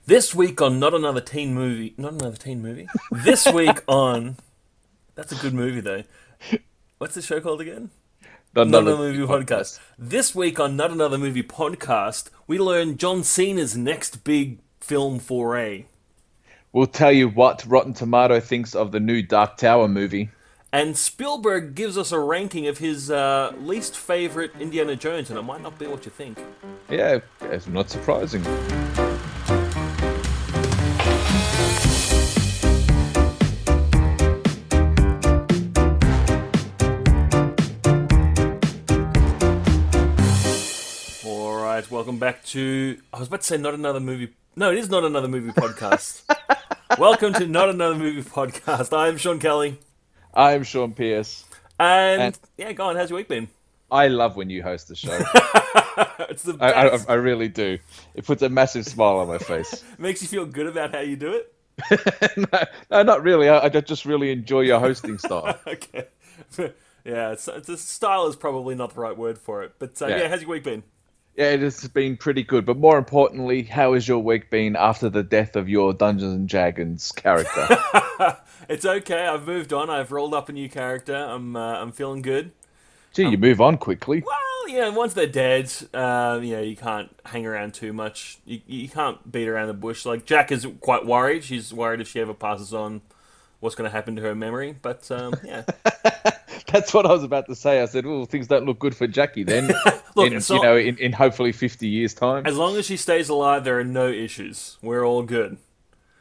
This week on Not Another Teen Movie. This week on that's a good movie though. What's the show called again? Not Another Another Movie Podcast. podcast. This week on Not Another Movie Podcast, we learn John Cena's next big film foray, We'll tell you what Rotten Tomato thinks of the new Dark Tower movie. and Spielberg gives us a ranking of his least favorite Indiana Jones, and it might not be what you think. Yeah, it's not surprising. All right, welcome back to. I was about to say not another movie. No, it is not another movie podcast. Welcome to Not Another Movie Podcast. I'm Sean Kelly. I'm Sean Pierce, And and yeah, go on. How's your week been? I love when you host the show. It's the I, I, best. I really do. It puts a massive smile on my face. Makes you feel good about how you do it. No, no, not really. I just really enjoy your hosting style. Okay. Yeah, it's a style is probably not the right word for it. But Yeah. yeah, how's your week been? Yeah, it has been pretty good. But more importantly, how has your week been after the death of your Dungeons and Dragons character? It's okay. I've moved on. I've rolled up a new character. I'm feeling good. Gee, you move on quickly. Well, yeah, once they're dead, you can't hang around too much. You can't beat around the bush. Like, Jack is quite worried. She's worried if she ever passes on what's going to happen to her memory. But, yeah. That's what I was about to say. I said, "Oh, things don't look good for Jackie then." Look, in it's you not, know, in hopefully 50 years' time. as long as she stays alive, there are no issues. We're all good.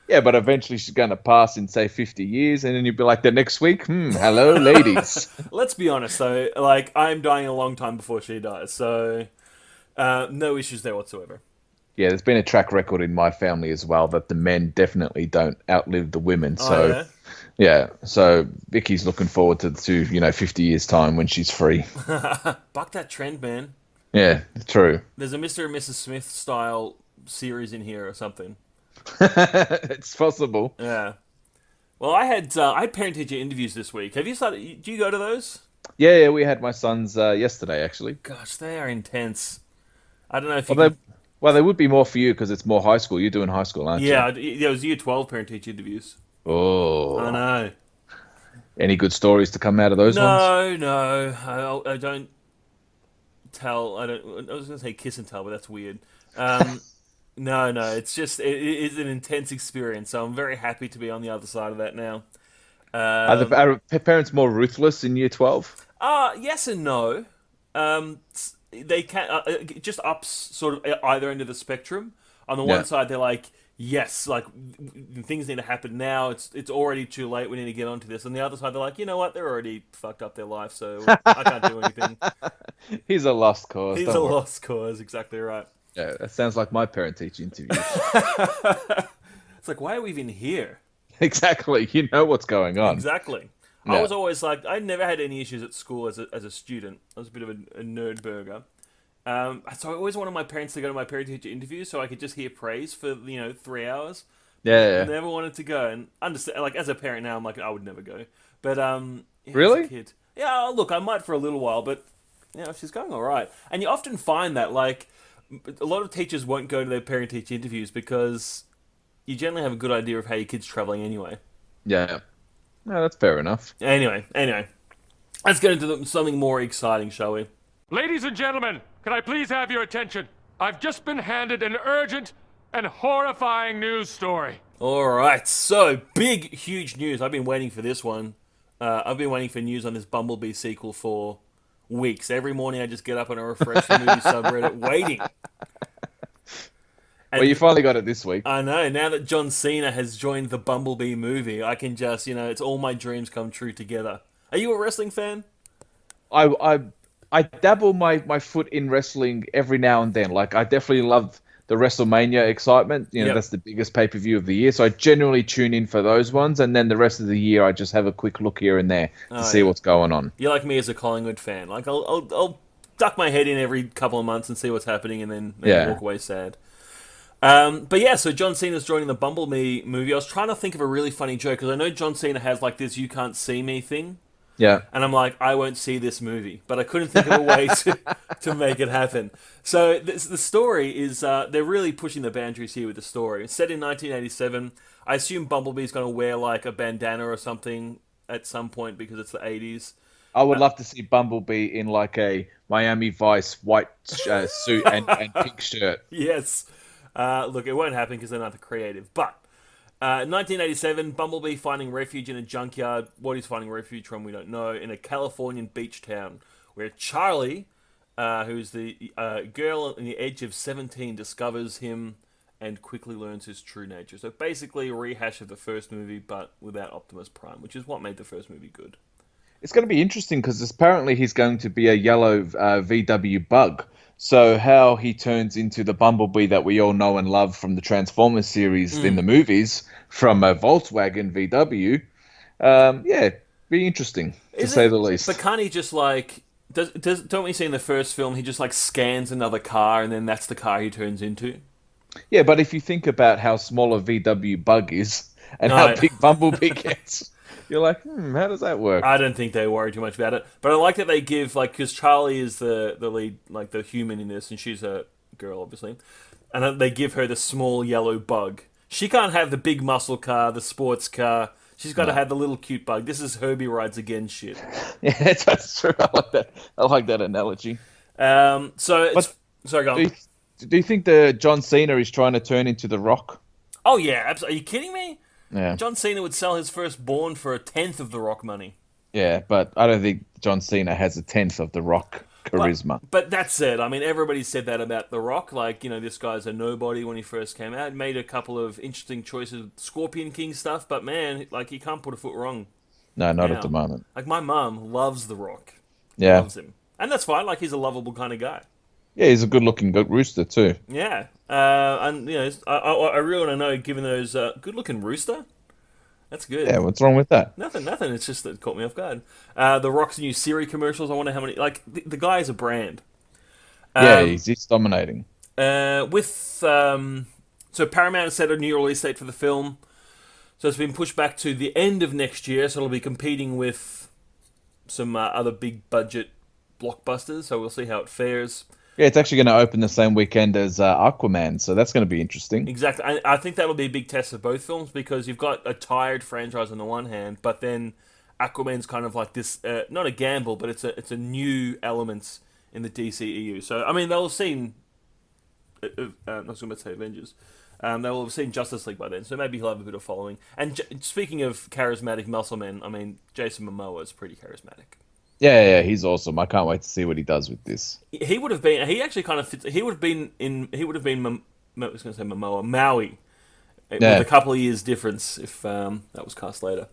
Yeah, but eventually she's going to pass in say 50 years, and then you'll be like, the next week, hello, ladies. Let's be honest, though. Like, I'm dying a long time before she dies. So, no issues there whatsoever. Yeah, there's been a track record in my family as well that the men definitely don't outlive the women. Oh, So yeah? yeah, so Vicky's looking forward to 50 years' time when she's free. Buck that trend, man. Yeah, true. There's a Mr. and Mrs. Smith style series in here or something. It's possible. Yeah. Well, I had parent teacher interviews this week. Have you started? Do you go to those? Yeah, we had my sons yesterday actually. Gosh, they are intense. I don't know if you Well, can. they would be more for you because it's more high school. You're doing high school, aren't you? Yeah, it was year 12 parent teacher interviews. I Oh, know. any good stories to come out of those ones? No, I don't tell. I don't. I was gonna say kiss and tell, but that's weird. Um, no. It's just it is an intense experience. So I'm very happy to be on the other side of that now. Are parents more ruthless in year 12? Yes and no. They can it just ups sort of at either end of the spectrum. On the one Yeah. side, they're like, yes, like things need to happen now. It's already too late. We need to get onto this. On the other side, they're like, you know what? They're already fucked up their life, so I can't do anything. He's a lost cause. He's Don't a worry. lost cause. Exactly right. Yeah, that sounds like my parent-teacher interviews. It's like, why are we even here? Exactly. You know what's going on. Exactly. I Yeah. was always like, I never had any issues at school as a student. I was a bit of a nerd burger. So I always wanted my parents to go to my parent teacher interviews so I could just hear praise for 3 hours. Yeah. Never wanted to go, and understand. Like as a parent now, I'm like, I would never go. But yeah, as a Really? kid, yeah, look, I might for a little while, but she's going all right. And you often find that like a lot of teachers won't go to their parent teacher interviews because you generally have a good idea of how your kid's traveling anyway. Yeah. No, that's fair enough. Anyway, let's get into something more exciting, shall we? Ladies and gentlemen, can I please have your attention? I've just been handed an urgent and horrifying news story. All right, so big, huge news. I've been waiting for this one. I've been waiting for news on this Bumble Bee sequel for weeks. Every morning I just get up and I refresh the movie subreddit, waiting. Well, you finally got it this week. I know, now that John Cena has joined the Bumblebee movie, I can just, it's all my dreams come true together. Are you a wrestling fan? I I I dabble my foot in wrestling every now and then. Like I definitely love the WrestleMania excitement. Yep. That's the biggest pay-per-view of the year. So I generally tune in for those ones, and then the rest of the year I just have a quick look here and there to see yeah. what's going on. You're like me as a Collingwood fan. Like, I'll duck my head in every couple of months and see what's happening and then Yeah. walk away sad. But yeah, so John Cena's joining the Bumblebee movie. I was trying to think of a really funny joke because I know John Cena has like this "you can't see me" thing. Yeah. And I'm like, I won't see this movie, but I couldn't think of a way to make it happen. So the story is they're really pushing the boundaries here with the story. It's set in 1987. I assume Bumblebee's going to wear like a bandana or something at some point because it's the 80s. I would love to see Bumblebee in like a Miami Vice white suit and pink shirt. Yes. Look, it won't happen because they're not creative. But 1987, Bumblebee finding refuge in a junkyard. What he's finding refuge from, we don't know. In a Californian beach town where Charlie, who's the girl on the edge of 17, discovers him and quickly learns his true nature. So basically a rehash of the first movie, but without Optimus Prime, which is what made the first movie good. It's going to be interesting because apparently he's going to be a yellow VW bug. So how he turns into the Bumblebee that we all know and love from the Transformers series in the movies from a Volkswagen VW, yeah, be interesting to say the least. But can't he just like don't we see in the first film he just like scans another car and then that's the car he turns into? Yeah, but if you think about how small a VW bug is and how big Bumblebee gets, you're like, how does that work? I don't think they worry too much about it. But I like that they give, like, because Charlie is the lead, like, the human in this, and she's a girl, obviously. And they give her the small yellow bug. She can't have the big muscle car, the sports car. She's got to have the little cute bug. This is Herbie Rides Again shit. Yeah, that's true. I like that. I like that analogy. Sorry, go on. Do you think the John Cena is trying to turn into The Rock? Oh, yeah, absolutely. Are you kidding me? Yeah. John Cena would sell his firstborn for a tenth of the Rock money. Yeah, but I don't think John Cena has a tenth of The Rock charisma. But that said, I mean, everybody said that about The Rock. Like, you know, this guy's a nobody when he first came out. Made a couple of interesting choices, Scorpion King stuff, but man, like, he can't put a foot wrong. No, not at the moment. Like, my mum loves The Rock. Yeah. Loves him. And that's fine. Like, he's a lovable kind of guy. Yeah, he's a good-looking rooster, too. Yeah. And, you know, I really want to know, given those good-looking rooster... That's good. Yeah, what's wrong with that? Nothing. It's just that it caught me off guard. The Rock's new Siri commercials. I wonder how many. Like the guy is a brand. Yeah, he's dominating. So Paramount has set a new release date for the film. So it's been pushed back to the end of next year. So it'll be competing with some other big budget blockbusters. So we'll see how it fares. Yeah, it's actually going to open the same weekend as Aquaman, so that's going to be interesting. Exactly. I think that'll be a big test of both films because you've got a tired franchise on the one hand, but then Aquaman's kind of like this, not a gamble, but it's a new elements in the DCEU. So, I mean, they'll have seen, not going to say Avengers, they'll have seen Justice League by then, so maybe he'll have a bit of following. And speaking of charismatic muscle men, I mean, Jason Momoa is pretty charismatic. Yeah, he's awesome. I can't wait to see what he does with this. He would have been. He actually kind of fits. He would have been in. He would have been. I was going to say Momoa, Maui, with a couple of years difference if that was cast later.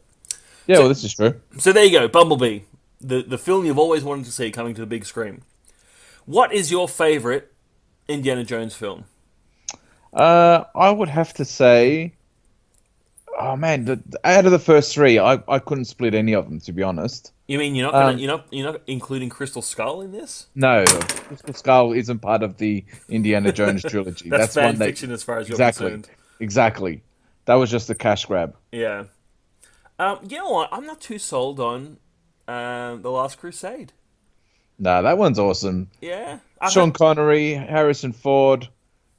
Yeah, well, this is true. So there you go, Bumblebee, the film you've always wanted to see coming to the big screen. What is your favorite Indiana Jones film? I would have to say, oh man, out of the first three, I couldn't split any of them, to be honest. You mean you're not including Crystal Skull in this? No, Crystal Skull isn't part of the Indiana Jones trilogy. That's fan fiction as far as you're concerned. Exactly. That was just a cash grab. Yeah. You know what? I'm not too sold on The Last Crusade. Nah, that one's awesome. Yeah. Sean Connery, Harrison Ford.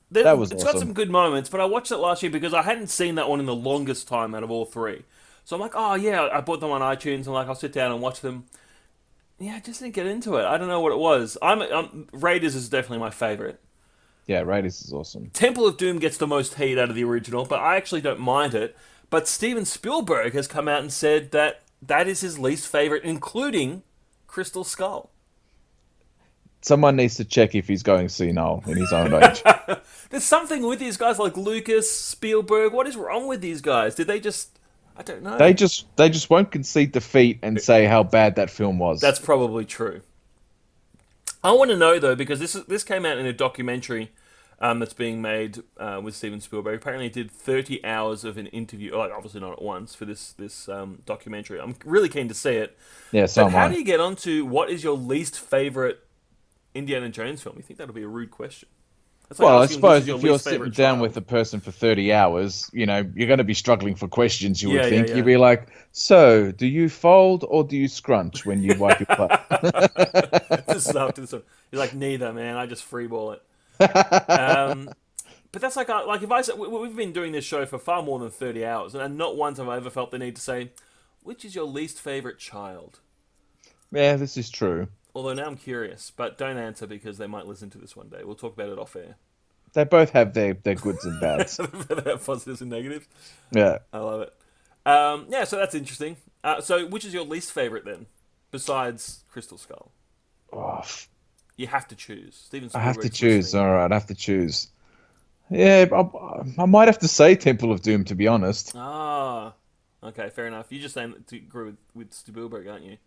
That was awesome. It's got some good moments, but I watched it last year because I hadn't seen that one in the longest time out of all three. So I'm like, oh yeah, I bought them on iTunes and like I'll sit down and watch them. Yeah, I just didn't get into it. I don't know what it was. Raiders is definitely my favorite. Yeah, Raiders is awesome. Temple of Doom gets the most heat out of the original, but I actually don't mind it. But Steven Spielberg has come out and said that is his least favorite, including Crystal Skull. Someone needs to check if he's going senile in his own age. There's something with these guys like Lucas, Spielberg. What is wrong with these guys? Did they just... I don't know. They just won't concede defeat and say how bad that film was. That's probably true. I want to know though, because this came out in a documentary that's being made with Steven Spielberg. Apparently, he did 30 hours of an interview. Like, obviously not at once for this documentary. I'm really keen to see it. Yeah, so but how do you get onto what is your least favorite Indiana Jones film? You think that'll be a rude question? It's like Well, I asking which is suppose your if you're least sitting favorite down with child. a person for 30 hours, you're going to be struggling for questions, you would Yeah, yeah, think. You'd yeah. be like, so, do you fold or do you scrunch when you wipe your butt? This is after this one. You're like, neither, man. I just freeball it. Um, but that's like if I said we've been doing this show for far more than 30 hours, and not once have I ever felt the need to say, which is your least favorite child. Yeah, this is true. Although now I'm curious, but don't answer because they might listen to this one day. We'll talk about it off air. They both have their goods and bads. They have positives and negatives. Yeah. I love it. Yeah, so that's interesting. So, which is your least favorite then, besides Crystal Skull? Oh, You have to choose. Steven I have to Spielberg's choose. listening. All right, I have to choose. Yeah, I might have to say Temple of Doom, to be honest. Ah, okay, fair enough. You're just saying to agree with Spielberg, aren't you?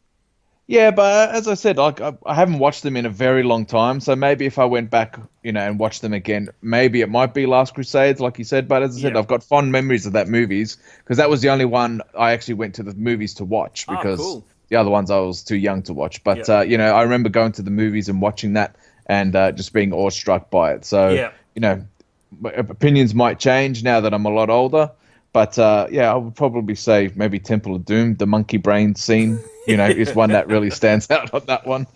Yeah, but as I said, like I haven't watched them in a very long time, so maybe if I went back, and watched them again, maybe it might be Last Crusade, like you said. But as I said, Yeah. I've got fond memories of that movies because that was the only one I actually went to the movies to watch Ah, because cool. the other ones I was too young to watch. But Yeah. I remember going to the movies and watching that and just being awestruck by it. So Yeah. opinions might change now that I'm a lot older. But yeah, I would probably say maybe Temple of Doom, the monkey brain scene, is one that really stands out on that one.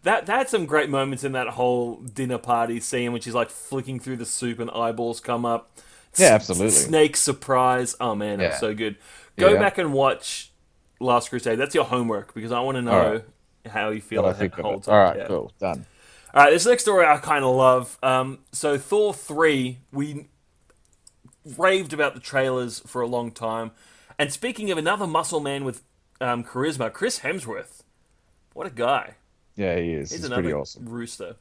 That had some great moments in that whole dinner party scene when she's like flicking through the soup and eyeballs come up. Yeah, absolutely. Snake surprise. Oh man, that was Yeah. so good. Go Yeah. back and watch Last Crusade. That's your homework because I want to know right. how you feel What I it think of holds it. All up. right, Yeah. cool, done. All right, this next story I kind of love. So Thor 3, we raved about the trailers for a long time. And speaking of another muscle man with charisma, Chris Hemsworth. What a guy. Yeah, he is. He's He's pretty another awesome. rooster.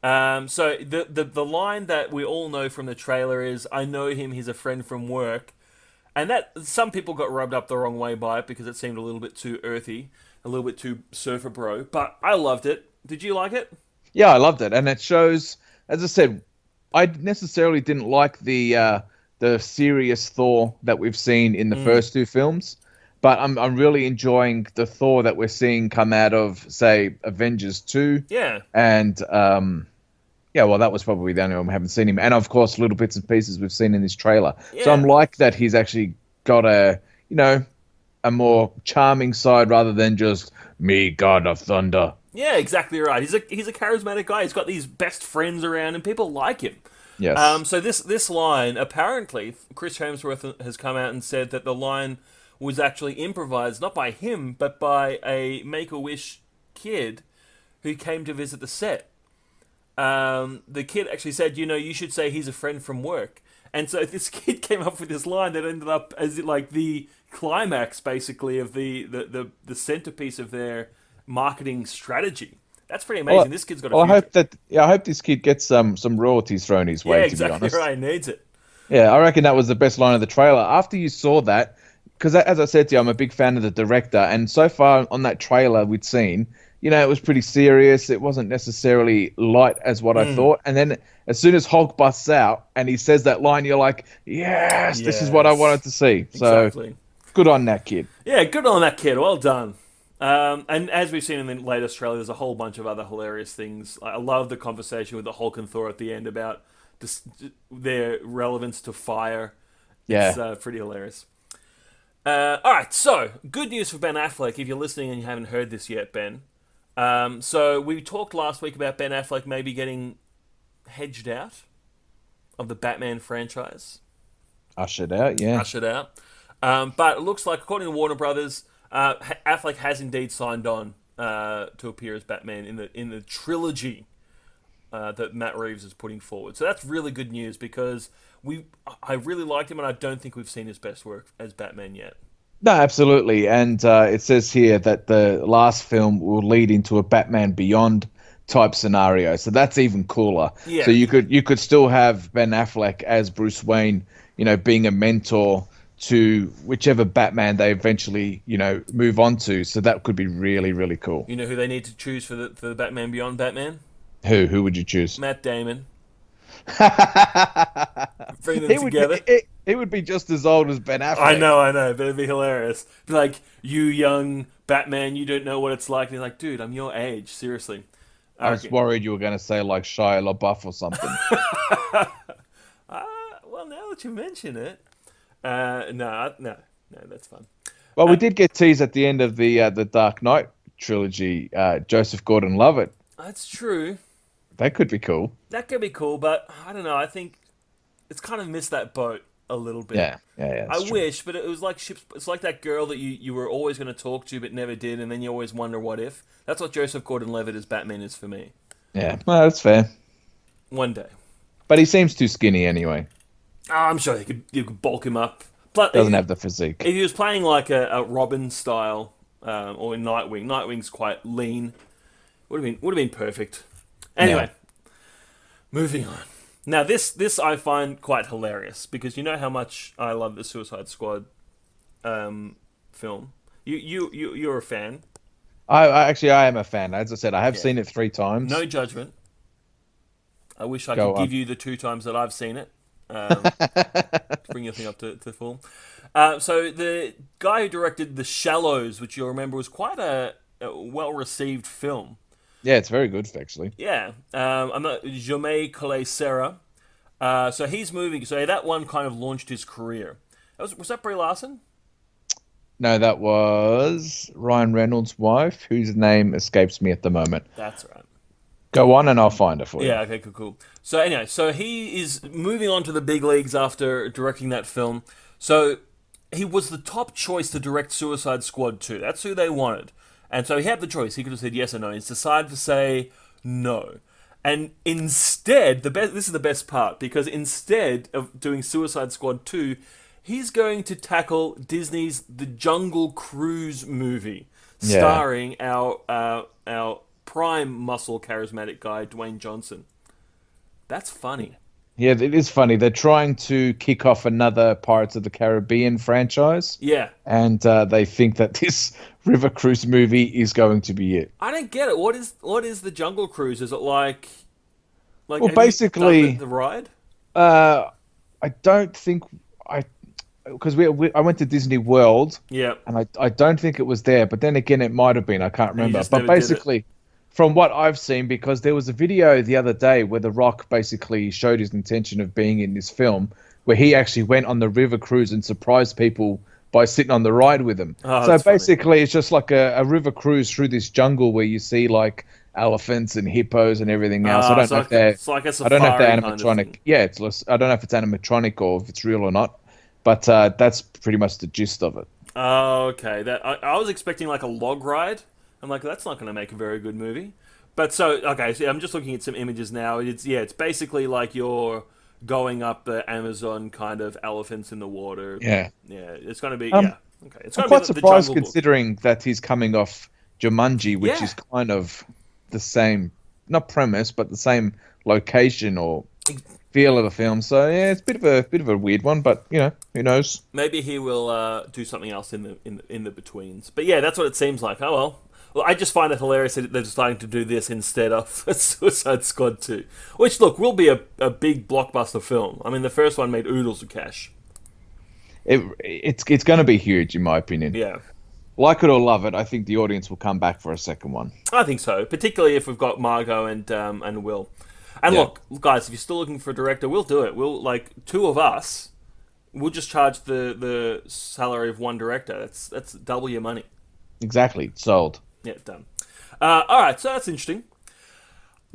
So the line that we all know from the trailer is, "I know him. He's a friend from work," and that some people got rubbed up the wrong way by it because it seemed a little bit too earthy, a little bit too surfer bro. But I loved it. Did you like it? Yeah, I loved it, and it shows. As I said, I necessarily didn't like the serious Thor that we've seen in the first two films, but I'm really enjoying the Thor that we're seeing come out of, say, Avengers 2, Yeah. and yeah, well, that was probably the only one we haven't seen him, and of course, little bits and pieces we've seen in this trailer. So I'm Yeah. like that he's actually got a more charming side rather than just me, God of Thunder. Yeah, exactly right. He's a charismatic guy. He's got these best friends around, and people like him. Yes. So this line, apparently, Chris Hemsworth has come out and said that the line was actually improvised, not by him, but by a Make-A-Wish kid who came to visit the set. The kid actually said, you should say he's a friend from work. And so this kid came up with this line that ended up as like the climax, basically, of the centerpiece of their marketing strategy. That's pretty amazing. Well, This kid's got a well, I future. hope I hope this kid gets some royalties thrown his Yeah, way. To be exactly honest, right. Needs it. yeah, I reckon that was the best line of the trailer. After you saw that, because as I said to you, I'm a big fan of the director, and so far on that trailer we'd seen, it was pretty serious. It wasn't necessarily light as what I thought. And then as soon as Hulk busts out and he says that line, you're like, yes, this is what I Yes. wanted to see. So Exactly. good on that kid. Yeah, good on that kid. Well done. And as we've seen in the latest trailer, there's a whole bunch of other hilarious things. I love the conversation with the Hulk and Thor at the end about their relevance to fire. Yeah. It's pretty hilarious. All right, so good news for Ben Affleck. If you're listening and you haven't heard this yet, Ben. So we talked last week about Ben Affleck maybe getting hedged out of the Batman franchise. Ushered out, yeah. Ushered out. But it looks like, according to Warner Brothers, Affleck has indeed signed on to appear as Batman in the trilogy that Matt Reeves is putting forward. So that's really good news because I really liked him, and I don't think we've seen his best work as Batman yet. No, absolutely. And it says here that the last film will lead into a Batman Beyond type scenario. So that's even cooler. Yeah. So you could still have Ben Affleck as Bruce Wayne, being a mentor to whichever Batman they eventually, move on to. So that could be really, really cool. You know who they need to choose for the Batman Beyond Batman? Who would you choose? Matt Damon. Bring them He would together. he would be just as old as Ben Affleck. I know, but it'd be hilarious. Be like, you young Batman, you don't know what it's like. And he's like, dude, I'm your age, seriously. I was worried you were going to say like Shia LaBeouf or something. Well, now that you mention it, no, that's fun. Well, we did get teased at the end of the Dark Knight trilogy. Joseph Gordon-Levitt. That's true. That could be cool. That could be cool, but I don't know. I think it's kind of missed that boat a little bit. Yeah. I True. wish, but it was like ships. It's like that girl that you were always going to talk to but never did, and then you always wonder what if. That's what Joseph Gordon-Levitt as Batman is for me. Yeah, well, that's fair. One day. But he seems too skinny anyway. I'm sure you could bulk him up. But Doesn't have the physique. if he was playing like a Robin style or a Nightwing, Nightwing's quite lean. Would have been perfect. Anyway, moving on. Now this I find quite hilarious because you know how much I love the Suicide Squad film. You're a fan. I am a fan. As I said, I have seen it 3 times. No judgment. I wish I could give you the 2 times that I've seen it. Bring your thing up to full. So the guy who directed The Shallows, which you'll remember was quite a well-received film. Yeah, it's very good, actually. Yeah. I'm not Jaume Collet-Serra. So he's moving. So that one kind of launched his career. Was that Brie Larson? No, that was Ryan Reynolds' wife, whose name escapes me at the moment. That's right. Go on and I'll find it for you. Yeah, okay, cool. So anyway, so he is moving on to the big leagues after directing that film. So he was the top choice to direct Suicide Squad 2. That's who they wanted. And so he had the choice. He could have said yes or no. He's decided to say no. And instead, this is the best part, because instead of doing Suicide Squad 2, he's going to tackle Disney's The Jungle Cruise movie, starring our prime muscle charismatic guy, Dwayne Johnson. That's funny. Yeah, it is funny. They're trying to kick off another Pirates of the Caribbean franchise. Yeah. And they think that this River Cruise movie is going to be it. I don't get it. What is the Jungle Cruise? Is it like well, basically the ride? I don't think because I went to Disney World. Yeah. And I don't think it was there, but then again it might have been. I can't remember. But basically, from what I've seen, because there was a video the other day where The Rock basically showed his intention of being in this film, where he actually went on the river cruise and surprised people by sitting on the ride with them. So basically, funny. It's just like a river cruise through this jungle where you see like elephants and hippos and everything else. I don't know if they're animatronic. Yeah, I don't know if it's animatronic or if it's real or not, but that's pretty much the gist of it. Oh, okay. I was expecting like a log ride. I'm like, that's not going to make a very good movie. But so I'm just looking at some images now. It's basically like you're going up the Amazon kind of elephants in the water. Yeah. Yeah, it's going to be, Okay. It's I'm quite surprised considering that he's coming off Jumanji, which is kind of the same, not premise, but the same location or feel of the film. So yeah, it's a bit of a weird one, but who knows? Maybe he will do something else in the betweens. But yeah, that's what it seems like. Oh well. Well, I just find it hilarious that they're deciding to do this instead of Suicide Squad 2. Which, look, will be a big blockbuster film. I mean, the first one made oodles of cash. It's going to be huge, in my opinion. Yeah. Like it or love it, I think the audience will come back for a second one. I think so, particularly if we've got Margot and Will. And look, guys, if you're still looking for a director, we'll do it. We'll, like, 2 of us, we'll just charge the salary of 1 director. That's double your money. Exactly. Sold. Yeah, done. All right, so that's interesting.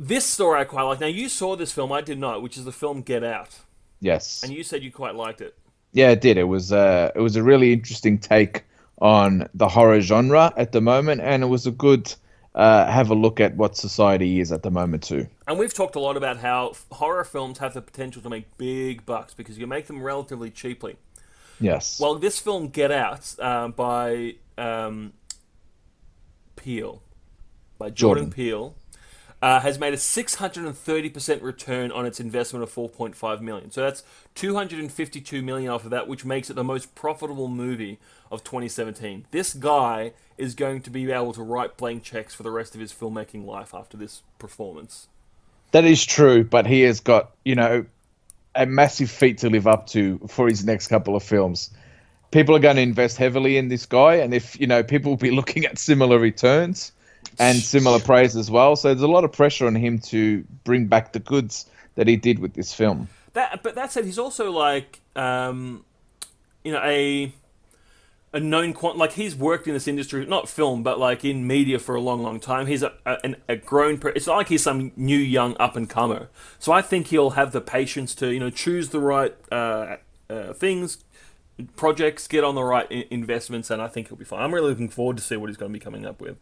This story I quite like. Now, you saw this film, I did not, which is the film Get Out. Yes. And you said you quite liked it. Yeah, it did. It was a really interesting take on the horror genre at the moment, and it was a good have a look at what society is at the moment too. And we've talked a lot about how horror films have the potential to make big bucks because you make them relatively cheaply. Yes. Well, this film Get Out by Jordan Peele, has made a 630% return on its investment of $4.5 million. So that's $252 million off of that, which makes it the most profitable movie of 2017. This guy is going to be able to write blank checks for the rest of his filmmaking life after this performance. That is true, but he has got, a massive feat to live up to for his next couple of films. People are going to invest heavily in this guy, and if people will be looking at similar returns, and similar praise as well. So there's a lot of pressure on him to bring back the goods that he did with this film. But that said, he's also like, a known like he's worked in this industry, not film, but like in media for a long, long time. He's a grown. It's not like he's some new young up and comer. So I think he'll have the patience to choose the right things, projects, get on the right investments, and I think he'll be fine. I'm really looking forward to see what he's going to be coming up with.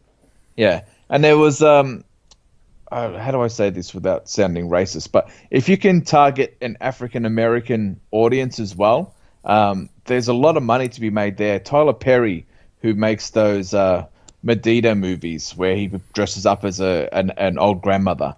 Yeah, and there was how do I say this without sounding racist? But if you can target an African American audience as well, there's a lot of money to be made there. Tyler Perry, who makes those Medea movies where he dresses up as an old grandmother,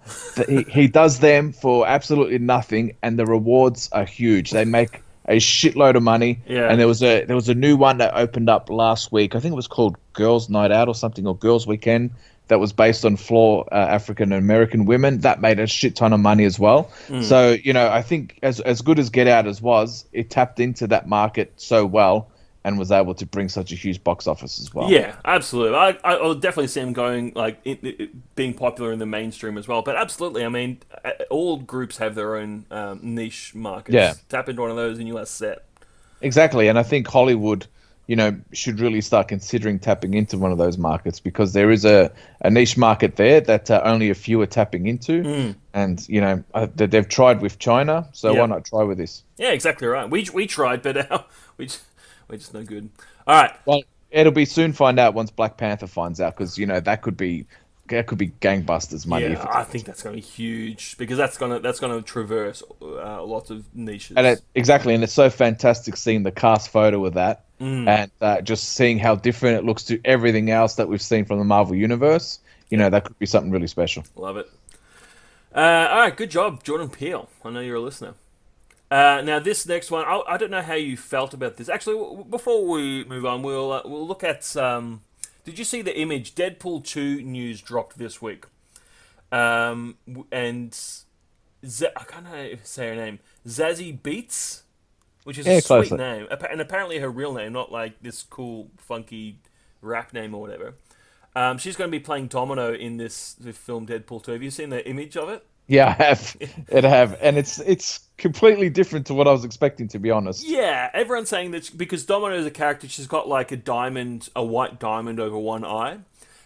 he does them for absolutely nothing, and the rewards are huge. They make a shitload of money. Yeah. And there was a new one that opened up last week. I think it was called Girls Night Out or something, or Girls Weekend. That was based on four African American women. That made a shit ton of money as well. So, I think as good as Get Out as was, it tapped into that market so well and was able to bring such a huge box office as well. Yeah, absolutely. I'll definitely see him going, like, being popular in the mainstream as well. But absolutely, I mean, all groups have their own niche markets. Yeah. Tap into one of those and you are set. Exactly. And I think Hollywood, should really start considering tapping into one of those markets, because there is a niche market there that only a few are tapping into. And, they've tried with China, so why not try with this? Yeah, exactly right. We tried, but we're just no good. All right. Well, it'll be soon find out once Black Panther finds out, because, that could be gangbusters money. Yeah, I think that's going to be huge, because that's going to traverse lots of niches. And exactly, and it's so fantastic seeing the cast photo of that, and just seeing how different it looks to everything else that we've seen from the Marvel Universe. That could be something really special. Love it. All right, good job, Jordan Peele. I know you're a listener. Now, this next one, I don't know how you felt about this. Actually, before we move on, we'll look at. Did you see the image? Deadpool 2 news dropped this week, and I can't know say her name. Zazie Beetz, which is a sweet name, and apparently her real name, not like this cool, funky rap name or whatever. She's going to be playing Domino in this film Deadpool 2. Have you seen the image of it? Yeah, I have. And it's completely different to what I was expecting, to be honest. Yeah, everyone's saying that because Domino is a character, she's got like a white diamond over one eye,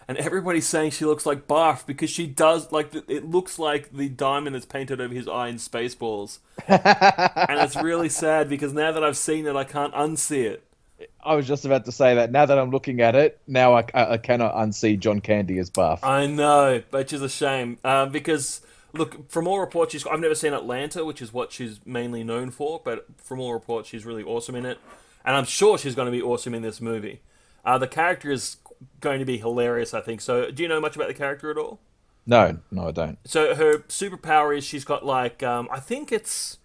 and everybody's saying she looks like Barf because she does it looks like the diamond that's painted over his eye in Spaceballs, and it's really sad because now that I've seen it, I can't unsee it. I was just about to say that. Now that I'm looking at it, now I cannot unsee John Candy as Barf. I know, which is a shame because. Look, from all reports, I've never seen Atlanta, which is what she's mainly known for, but from all reports, she's really awesome in it. And I'm sure she's going to be awesome in this movie. The character is going to be hilarious, I think. So, do you know much about the character at all? No, I don't. So, her superpower is she's got, like, I think it's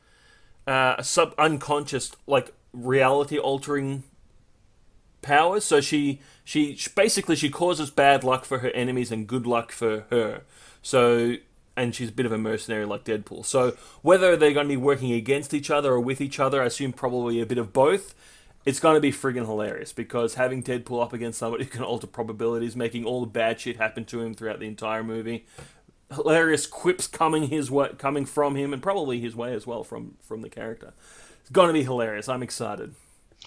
a unconscious, like, reality-altering powers. So, she basically, she causes bad luck for her enemies and good luck for her. So... And she's a bit of a mercenary like Deadpool. So whether they're going to be working against each other or with each other, I assume probably a bit of both, it's going to be friggin' hilarious because having Deadpool up against somebody who can alter probabilities, making all the bad shit happen to him throughout the entire movie, hilarious quips coming from him, and probably his way as well from the character. It's going to be hilarious. I'm excited.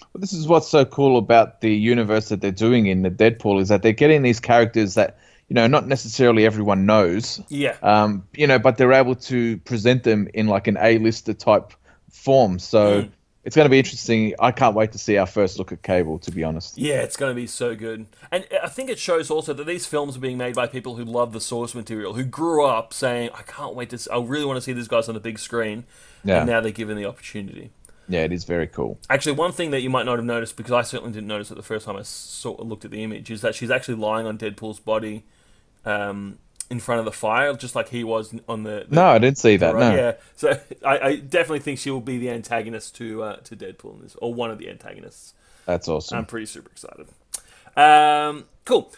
Well, this is what's so cool about the universe that they're doing in the Deadpool, is that they're getting these characters that not necessarily everyone knows. Yeah. But they're able to present them in like an A-lister type form. So it's going to be interesting. I can't wait to see our first look at Cable, to be honest. Yeah, it's going to be so good. And I think it shows also that these films are being made by people who love the source material, who grew up saying, I really want to see these guys on the big screen. Yeah. And now they're given the opportunity. Yeah, it is very cool. Actually, one thing that you might not have noticed, because I certainly didn't notice it the first time I looked at the image, is that she's actually lying on Deadpool's body in front of the fire, just like he was on the No, I didn't see that. Right? No. Yeah, so I definitely think she will be the antagonist to Deadpool in this, or one of the antagonists. That's awesome. I'm pretty super excited. Cool.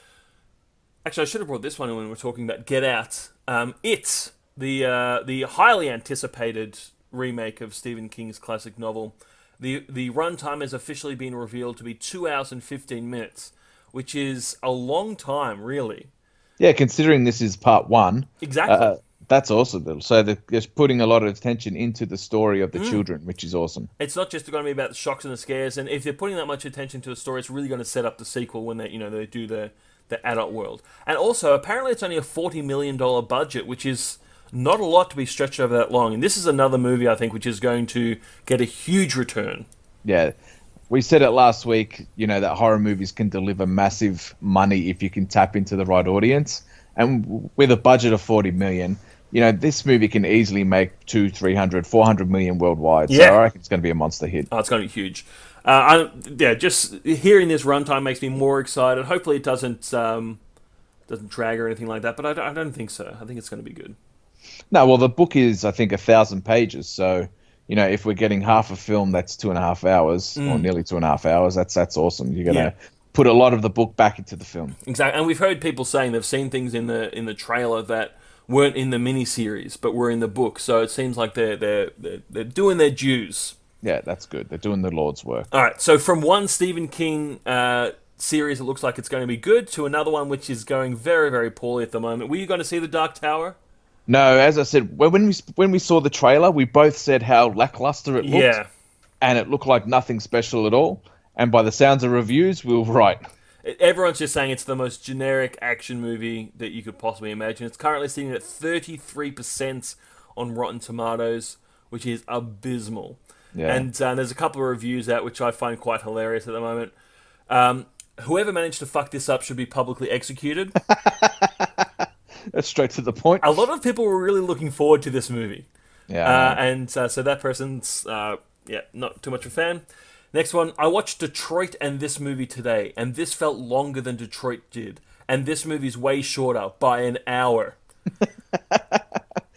Actually, I should have brought this one in when we're talking about Get Out. It's the highly anticipated remake of Stephen King's classic novel. The runtime has officially been revealed to be 2 hours and 15 minutes, which is a long time, really. Yeah, considering this is part one, Exactly. that's awesome. So they're just putting a lot of attention into the story of the children, which is awesome. It's not just going to be about the shocks and the scares, and if they're putting that much attention to the story, it's really going to set up the sequel when they do the adult world. And also, apparently, it's only a $40 million budget, which is not a lot to be stretched over that long. And this is another movie I think which is going to get a huge return. Yeah. We said it last week, that horror movies can deliver massive money if you can tap into the right audience. And with a budget of 40 million, this movie can easily make 200, 300, 400 million worldwide. Yeah. So I reckon it's going to be a monster hit. Oh, it's going to be huge. Just hearing this runtime makes me more excited. Hopefully it doesn't drag or anything like that, but I don't think so. I think it's going to be good. No, well, the book is, I think, 1,000 pages. So, if we're getting half a film, that's 2.5 hours, or nearly 2.5 hours. That's awesome. You're going to put a lot of the book back into the film. Exactly, and we've heard people saying they've seen things in the trailer that weren't in the miniseries, but were in the book. So it seems like they're doing their dues. Yeah, that's good. They're doing the Lord's work. All right, so from one Stephen King series that looks like it's going to be good to another one which is going very, very poorly at the moment. Were you going to see The Dark Tower? No, as I said, when we saw the trailer, we both said how lackluster it looked. Yeah. And it looked like nothing special at all. And by the sounds of reviews, we were right. Everyone's just saying it's the most generic action movie that you could possibly imagine. It's currently sitting at 33% on Rotten Tomatoes, which is abysmal. Yeah. And there's a couple of reviews out which I find quite hilarious at the moment. Whoever managed to fuck this up should be publicly executed. That's straight to the point. A lot of people were really looking forward to this movie. Yeah. So that person's not too much of a fan. Next one, I watched Detroit and this movie today, and this felt longer than Detroit did. And this movie's way shorter by an hour.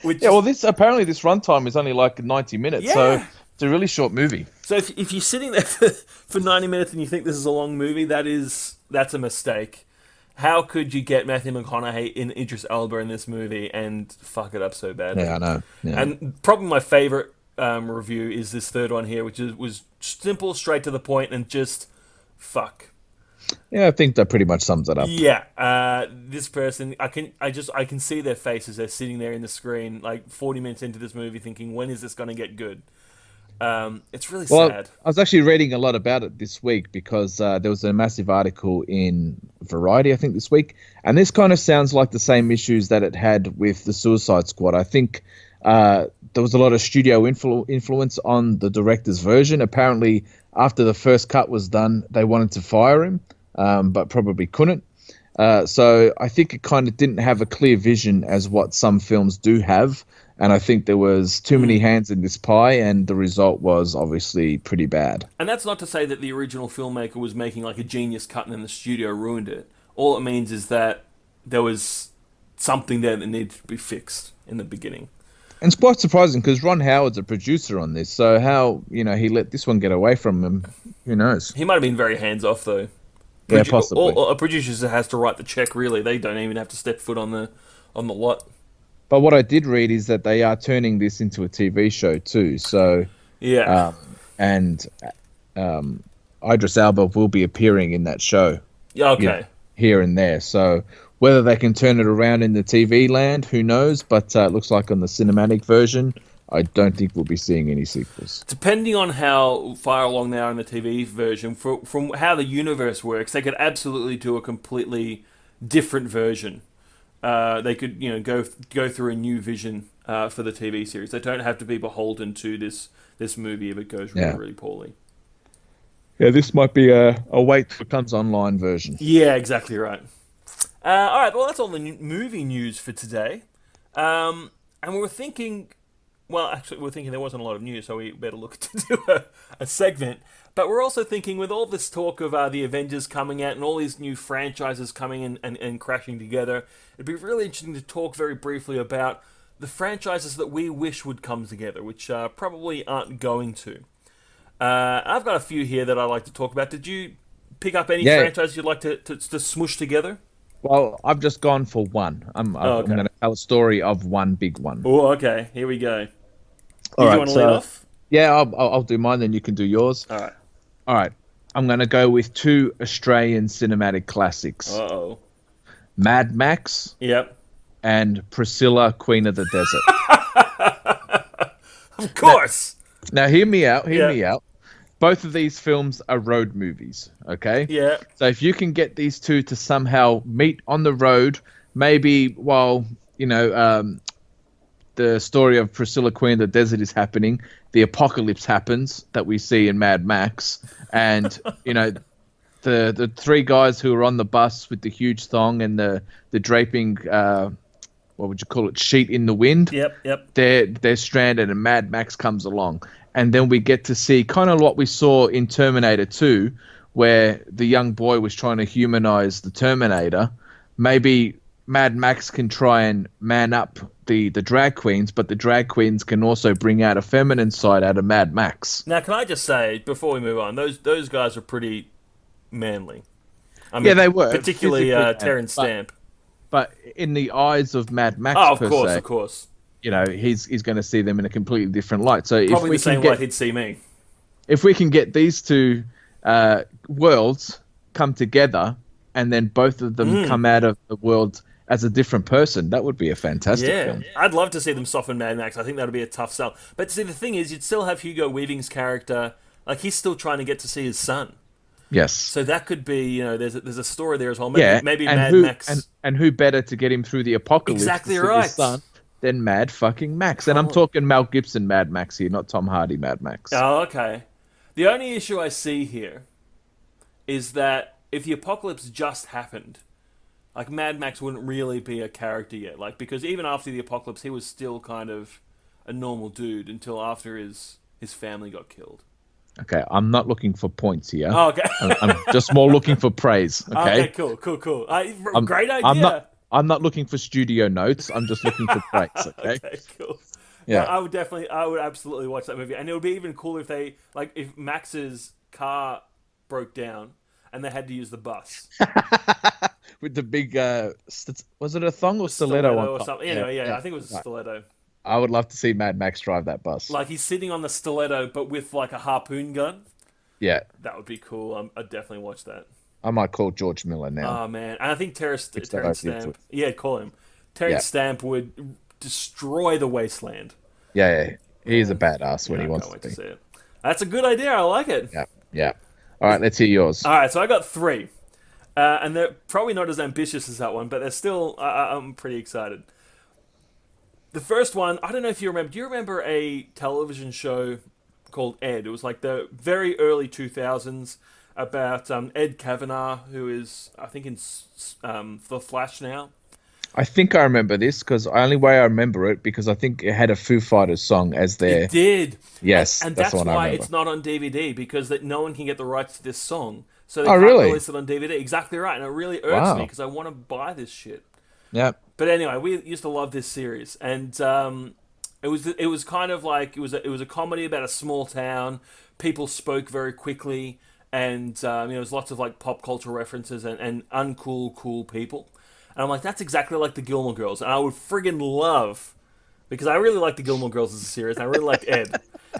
This runtime is only like 90 minutes, so it's a really short movie. So if you're sitting there for 90 minutes and you think this is a long movie, that's a mistake. How could you get Matthew McConaughey and Idris Elba in this movie and fuck it up so badly? Yeah, I know. Yeah. And probably my favorite review is this third one here, which was simple, straight to the point, and just fuck. Yeah, I think that pretty much sums it up. Yeah, this person, I can see their faces. They're sitting there in the screen, like 40 minutes into this movie, thinking, when is this going to get good? It's really sad. I was actually reading a lot about it this week because there was a massive article in Variety, I think, this week. And this kind of sounds like the same issues that it had with the Suicide Squad. I think there was a lot of studio influence on the director's version. Apparently, after the first cut was done, they wanted to fire him, but probably couldn't. So I think it kind of didn't have a clear vision as what some films do have. And I think there was too many hands in this pie, and the result was obviously pretty bad. And that's not to say that the original filmmaker was making like a genius cut and then the studio ruined it. All it means is that there was something there that needed to be fixed in the beginning. And it's quite surprising because Ron Howard's a producer on this, so how he let this one get away from him, who knows? He might have been very hands-off, though. Yeah, possibly. Or a producer just has to write the check, really. They don't even have to step foot on the lot. But what I did read is that they are turning this into a TV show too. So yeah, and Idris Elba will be appearing in that show. Yeah, okay. Here and there. So whether they can turn it around in the TV land, who knows? But it looks like on the cinematic version, I don't think we'll be seeing any sequels. Depending on how far along they are in the TV version, from how the universe works, they could absolutely do a completely different version. They could, go through a new vision for the TV series. They don't have to be beholden to this movie if it goes really, really poorly. Yeah, this might be a wait for comes online version. Yeah, exactly right. All right, well, that's all the movie news for today. And we were thinking, there wasn't a lot of news, so we better look to do a segment. But we're also thinking, with all this talk of the Avengers coming out and all these new franchises coming in and crashing together, it'd be really interesting to talk very briefly about the franchises that we wish would come together, which probably aren't going to. I've got a few here that I'd like to talk about. Did you pick up any franchises you'd like to smoosh together? Well, I've just gone for one. I'm going to tell a story of one big one. Oh, okay. Here we go. All right, you want to lead off? Yeah, I'll do mine, then you can do yours. All right. I'm going to go with two Australian cinematic classics. Uh-oh. Mad Max, Yep. and Priscilla, Queen of the Desert. Of course. Now, hear me out. Hear Yeah. me out. Both of these films are road movies. Okay. Yeah. So if you can get these two to somehow meet on the road, maybe while the story of Priscilla Queen of the Desert is happening, the apocalypse happens that we see in Mad Max, and the three guys who are on the bus with the huge thong and the draping what would you call it, sheet in the wind. Yep. Yep. They're stranded and Mad Max comes along, and then we get to see kind of what we saw in Terminator 2, where the young boy was trying to humanize the Terminator. Maybe Mad Max can try and man up the drag queens, but the drag queens can also bring out a feminine side out of Mad Max. Now, can I just say before we move on, those guys are pretty manly. I mean, Yeah, they were. particularly Physically manly, Terrence Stamp. But in the eyes of Mad Max, Oh, per of se, course. he's going to see them in a completely different light. So Probably if we the same can way get he'd see me. if we can get these two worlds come together, and then both of them come out of the world as a different person, that would be a fantastic film. I'd love to see them soften Mad Max. I think that would be a tough sell. But see, the thing is, you'd still have Hugo Weaving's character. Like, he's still trying to get to see his son. Yes. So that could be, there's a story there as well. Maybe and Mad who, Max. and who better to get him through the apocalypse Exactly to see right. his son than Mad fucking Max. And I'm talking Mel Gibson Mad Max here, not Tom Hardy Mad Max. Oh, okay. The only issue I see here is that if the apocalypse just happened, like, Mad Max wouldn't really be a character yet. Like, because even after the apocalypse, he was still kind of a normal dude until after his family got killed. Okay, I'm not looking for points here. Oh, okay. I'm just more looking for praise. Okay, Okay, cool. Great idea. I'm not looking for studio notes. I'm just looking for praise. Okay. Okay, cool. Yeah. I would absolutely watch that movie, and it would be even cooler if if Max's car broke down and they had to use the bus. With the big, was it a thong or stiletto on or top? something. Anyway, yeah, I think it was a stiletto. I would love to see Mad Max drive that bus. Like, he's sitting on the stiletto, but with like a harpoon gun. Yeah, That would be cool. I'd definitely watch that. I might call George Miller now. Oh man, and I think Terrence that Stamp. Yeah, call him. Terrence Stamp would destroy the wasteland. Yeah, he's a badass when he wants Can't wait to be. see it. That's a good idea. I like it. Yeah. All right, let's hear yours. All right, so I got 3. And they're probably not as ambitious as that one, but they're still, I'm pretty excited. The first one, I don't know if you remember. Do you remember a television show called Ed? It was like the very early 2000s about Ed Kavanaugh, who is, I think, in The Flash now. I think I remember this because the only way I remember it because I think it had a Foo Fighters song as their. It did. Yes, and that's that's the one I why remember. it's not on DVD, because that no one can get the rights to this song. So they Oh, can't really? release it on DVD. Exactly right. And it really irks me because I want to buy this shit. Yeah. But anyway, we used to love this series, and it was kind of like it was a comedy about a small town. People spoke very quickly, and there was lots of like pop culture references and uncool cool people. And I'm like, that's exactly like the Gilmore Girls, and I would friggin' love, because I really like the Gilmore Girls as a series, and I really liked Ed,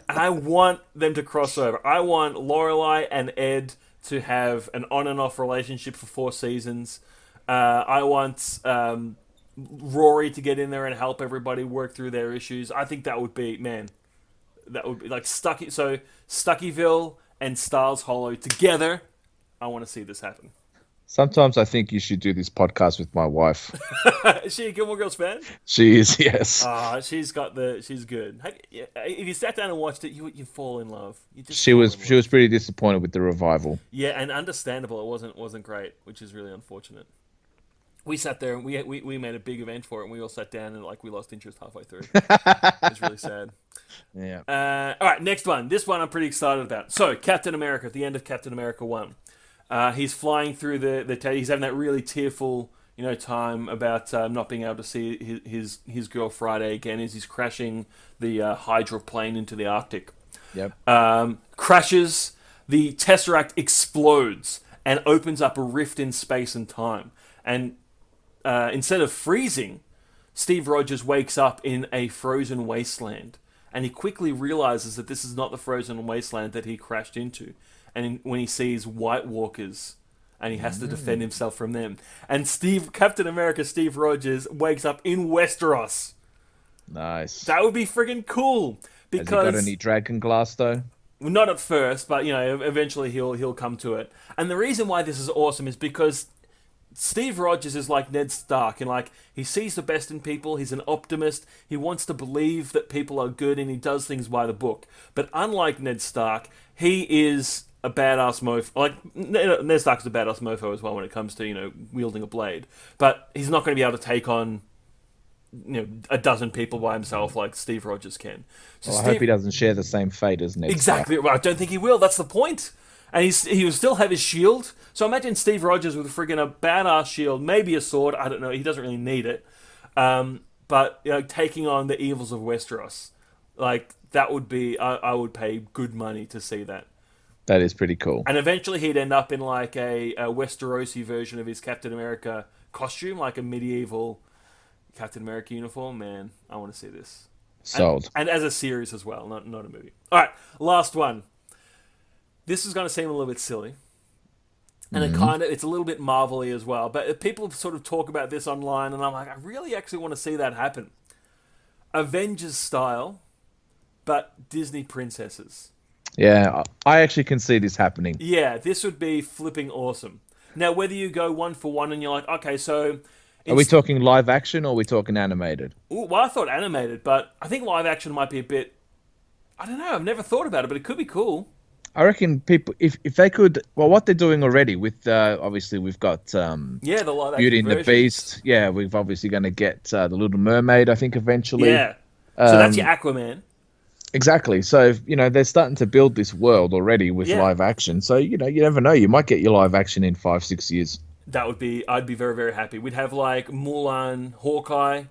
and I want them to cross over. I want Lorelai and Ed to have an on and off relationship for 4 seasons. I want Rory to get in there and help everybody work through their issues. I think that would be, like Stuckyville and Stars Hollow together. I want to see this happen. Sometimes I think you should do this podcast with my wife. Is she a Gilmore Girls fan? She is, yes. She's good. If you sat down and watched it, you fall in love. She was pretty disappointed with the revival. Yeah, and understandable. It wasn't great, which is really unfortunate. We sat there and we made a big event for it, and we all sat down and we lost interest halfway through. It's really sad. Yeah. All right, next one. This one I'm pretty excited about. So, Captain America, at the end of Captain America 1. He's flying through he's having that really tearful, time about not being able to see his girl Friday again as he's crashing the hydroplane into the Arctic. Yep. Crashes, the Tesseract explodes and opens up a rift in space and time. And instead of freezing, Steve Rogers wakes up in a frozen wasteland. And he quickly realizes that this is not the frozen wasteland that he crashed into. And when he sees White Walkers and he has to defend himself from them. And Captain America Steve Rogers wakes up in Westeros. Nice. That would be friggin' cool. Has he got any dragon glass though? Well, not at first, but eventually he'll come to it. And the reason why this is awesome is because Steve Rogers is like Ned Stark, and like he sees the best in people. He's an optimist. He wants to believe that people are good, and he does things by the book. But unlike Ned Stark, he is a badass mofo. Like Ned Stark is a badass mofo as well when it comes to wielding a blade. But he's not going to be able to take on a dozen people by himself like Steve Rogers can. So I hope he doesn't share the same fate as Ned Exactly. Stark. Well, I don't think he will. That's the point. And he will still have his shield. So imagine Steve Rogers with a badass shield, maybe a sword. I don't know. He doesn't really need it. But taking on the evils of Westeros, like that would be. I would pay good money to see that. That is pretty cool. And eventually he'd end up in like a Westerosi version of his Captain America costume, like a medieval Captain America uniform. Man, I want to see this. Sold. And as a series as well, not a movie. All right, last one. This is going to seem a little bit silly. And it's a little bit Marvel-y as well. But people sort of talk about this online, and I'm like, I really actually want to see that happen. Avengers style, but Disney princesses. Yeah, I actually can see this happening. Yeah, this would be flipping awesome. Now, whether you go one for one and you're like, okay, so... Are we talking live action or are we talking animated? Ooh, well, I thought animated, but I think live action might be a bit... I don't know, I've never thought about it, but it could be cool. I reckon people, if they could, well, what they're doing already with, obviously we've got the live Beauty and versions. the Beast. Yeah, we've obviously going to get The Little Mermaid, I think, eventually. Yeah. So that's your Aquaman. Exactly. So, they're starting to build this world already with live action. So, you never know. You might get your live action in 5-6 years. I'd be very, very happy. We'd have like Mulan, Hawkeye.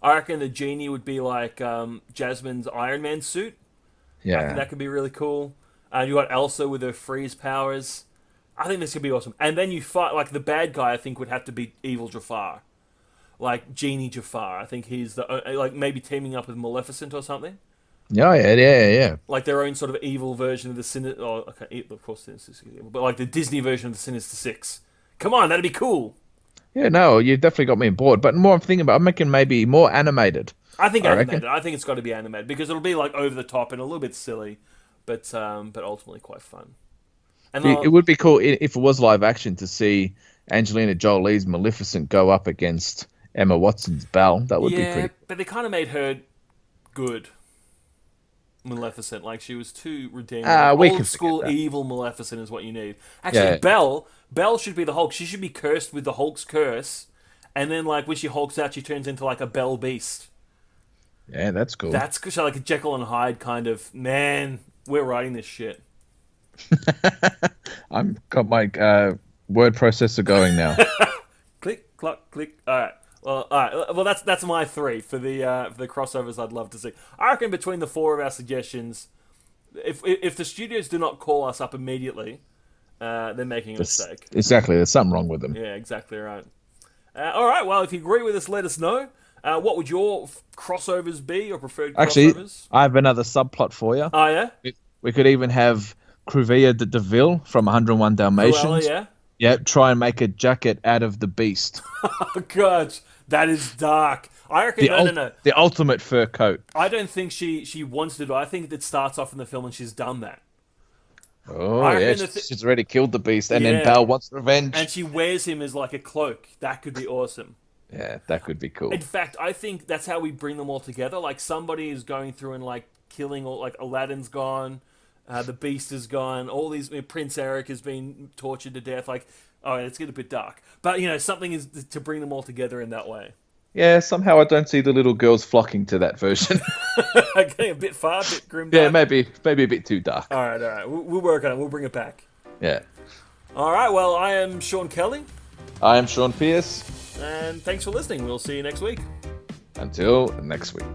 I reckon the genie would be like Jasmine's Iron Man suit. Yeah. I think that could be really cool. You got Elsa with her freeze powers. I think this could be awesome. And then you fight, like, the bad guy, I think, would have to be Evil Jafar. Like, Genie Jafar. I think he's maybe teaming up with Maleficent or something. Yeah. Like their own sort of evil version of the Sinister... Oh, okay, of course, Sinister Six is evil. But like the Disney version of the Sinister Six. Come on, that'd be cool. Yeah, no, you've definitely got me on board. But more I'm thinking about, I'm making maybe more animated. I think animated. I think it's got to be animated because it'll be like over the top and a little bit silly, but ultimately quite fun. And it would be cool if it was live action to see Angelina Jolie's Maleficent go up against Emma Watson's Belle. That would be pretty. But they kind of made her good. Maleficent, like she was too redeeming. Old school evil Maleficent is what you need. Actually, Belle should be the Hulk. She should be cursed with the Hulk's curse, and then like when she hulks out, she turns into like a Belle Beast. Yeah, that's cool. That's so like a Jekyll and Hyde kind of. Man, we're writing this shit. I'm got my word processor going now. Click, clock, click. All right. Well, that's my three for the crossovers I'd love to see. I reckon between the four of our suggestions, if the studios do not call us up immediately, they're making a mistake. Exactly, there's something wrong with them. Yeah, exactly right. All right, well, if you agree with us, let us know. What would your crossovers be, your preferred crossovers? Actually, I have another subplot for you. Oh, yeah? We could even have Cruvilla de Deville from 101 Dalmatians. Cruella, yeah? Yeah, try and make a jacket out of the beast. Oh, God, that is dark. I reckon, no. The ultimate fur coat. I don't think she wants to do it. I think it starts off in the film and she's done that. Oh, yeah, she's already killed the beast, and then Belle wants revenge. And she wears him as like a cloak. That could be awesome. Yeah, that could be cool. In fact, I think that's how we bring them all together. Like, somebody is going through and, like, killing all... Like, Aladdin's gone, the Beast is gone, all these... Prince Eric has been tortured to death. Like, oh, it's getting a bit dark. But, something is to bring them all together in that way. Yeah, somehow I don't see the little girls flocking to that version. Okay, a bit far, a bit grim. Yeah, maybe a bit too dark. All right. We'll work on it. We'll bring it back. Yeah. All right, well, I am Sean Kelly. I am Sean Pierce. And thanks for listening. We'll see you next week. Until next week.